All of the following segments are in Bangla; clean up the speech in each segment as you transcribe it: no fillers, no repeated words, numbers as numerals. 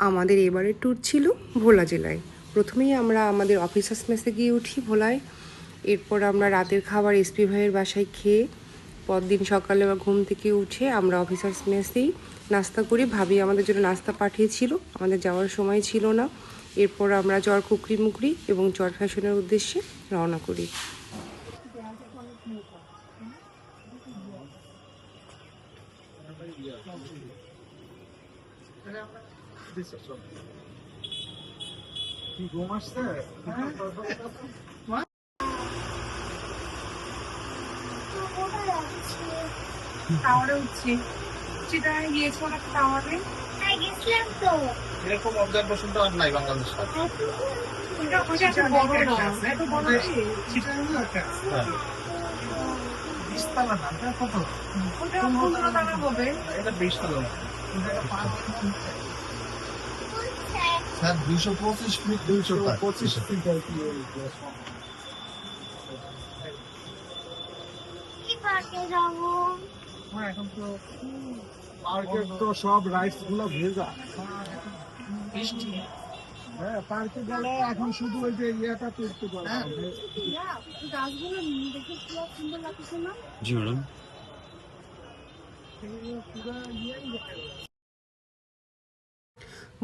আমাদের এবারের ট্যুর ছিল ভোলা জেলায়। প্রথমেই আমরা আমাদের অফিসার্স মেসে গিয়ে উঠি ভোলায়। এরপর আমরা রাতের খাবার এসপি ভাইয়ের বাসায় খেয়ে পরদিন সকালে ঘুম থেকে উঠে আমরা অফিসার্স মেসেই নাস্তা করি। ভাবি আমাদের জন্য নাস্তা পাঠিয়েছিল, আমাদের যাওয়ার সময় ছিল না। এরপর আমরা চর কুকরি মুকরি এবং চর ফ্যাশনের উদ্দেশ্যে রওনা করি। টাওয়ারে উঠছি। চিটাগাং গিয়েছো নাকি টাওয়ারে? হ্যাঁ গেছিলাম তো। এরকম অবজারভেশন তো আর নাই বাংলাদেশে। এটা হচ্ছে বড় না, এত বড় না। চিটাগাং আছে। হ্যাঁ। বিস্তালা না, এটা কত? ওটা 15 টাকা হবে। এটা 20 টাকা। স্যার 225 ফিট 225 ফিট আর কি পার্কে যাবো। এখন তো পার্কের তো সব রাইডস গুলো ভেজা। হ্যাঁ পার্কে গেলে এখন শুধু ওই যে ইয়েটা করতে পারবে। গাছগুলো দেখে খুব সুন্দর লাগছে না? জি ম্যাডাম।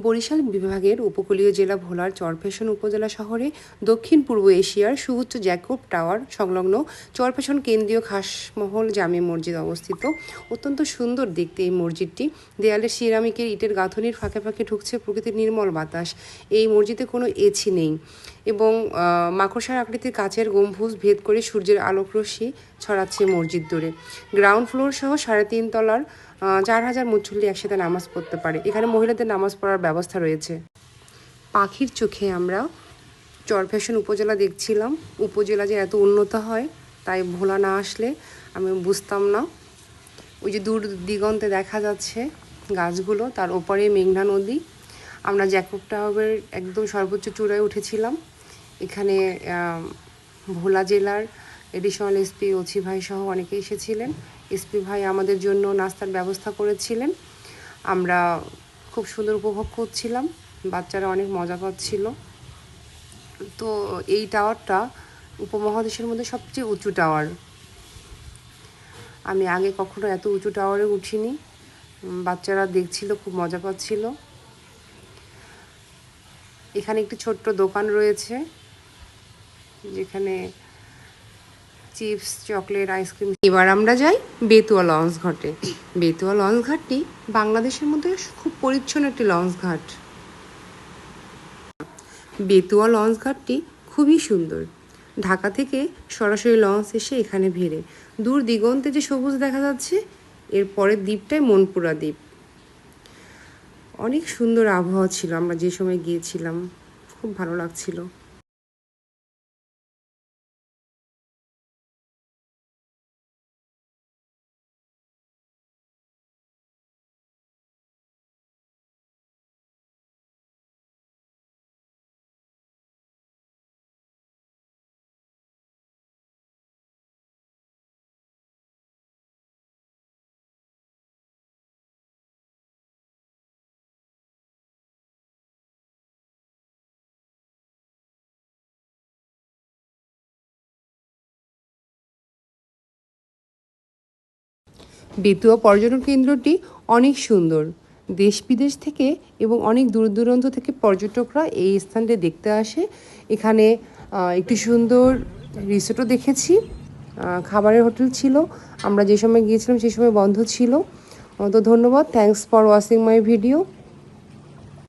বরিশাল বিভাগের উপকূলীয় জেলা ভোলার চরফ্যাশন উপজেলা শহরে দক্ষিণ পূর্ব এশিয়ার সুউচ্চ জ্যাকব টাওয়ার সংলগ্ন চরফ্যাশন কেন্দ্রীয় খাসমহল জামে মসজিদ অবস্থিত। অত্যন্ত সুন্দর দেখতে এই মসজিদটি। দেয়ালে সিরামিকের ইটের গাঁথনির ফাঁকে ফাঁকে ঢুকছে প্রকৃতির নির্মল বাতাস। এই মসজিদে কোনো এছি নেই এবং মাকড়সার আকৃতির কাচের গম্বুজ ভেদ করে সূর্যের আলোকরশ্মি ছড়াচ্ছে মসজিদ দূরে। গ্রাউন্ড ফ্লোর সহ 3.5 তলার 4000 মুসল্লি একসাথে নামাজ পড়তে পারে। এখানে মহিলাদের নামাজ পড়ার ব্যবস্থা রয়েছে। পাখির চোখে আমরা চরফ্যাশন উপজেলা দেখছিলাম। উপজেলা যে এত উন্নত হয় তাই ভোলা না আসলে আমি বুঝতাম না। ওই যে দূর দিগন্তে দেখা যাচ্ছে গাছগুলো, তার ওপরে মেঘনা নদী। আমরা জ্যাকব টাওয়ারের একদম সর্বোচ্চ চূড়ায় উঠেছিলাম। এখানে ভোলা জেলার এডিশনাল এসপি ওছি ভাই সহ অনেকে এসেছিলেন। এসপি ভাই আমাদের জন্য নাস্তার ব্যবস্থা করেছিলেন। আমরা খুব সুন্দর উপভোগ করছিলাম, বাচ্চারা অনেক মজা পাচ্ছিল। তো এই টাওয়ারটা উপমহাদেশের মধ্যে সবচেয়ে উঁচু টাওয়ার। আমি আগে কখনো এত উঁচু টাওয়ারে উঠিনি। বাচ্চারা দেখছিল, খুব মজা পাচ্ছিল। এখানে একটি ছোট্ট দোকান রয়েছে যেখানে চিপস, চকলেট, আইসক্রিম। এবার আমরা যাই বেতুয়া লঞ্চ ঘাটে। বেতুয়া লঞ্চ ঘাটটি বাংলাদেশের মধ্যে খুব পরিচ্ছন্ন একটি লঞ্চ ঘাট। বেতুয়া লঞ্চ ঘাটটি খুবই সুন্দর। ঢাকা থেকে সরাসরি লঞ্চ এসে এখানে ভিড়ে। দূর দিগন্তে যে সবুজ দেখা যাচ্ছে, এর পরের দ্বীপটাই মনপুরা দ্বীপ। অনেক সুন্দর আবহাওয়া ছিল আমরা যে সময় গিয়েছিলাম, খুব ভালো লাগছিল। বেতুয়া পর্যটন কেন্দ্রটি অনেক সুন্দর। দেশ বিদেশ থেকে এবং অনেক দূর দূরান্ত থেকে পর্যটকরা এই স্থানটি দেখতে আসে। এখানে একটি সুন্দর রিসোর্টও দেখেছি, খাবারের হোটেল ছিল। আমরা যে সময় গিয়েছিলাম সেই সময় বন্ধ ছিল। তো ধন্যবাদ। Thanks for watching my video.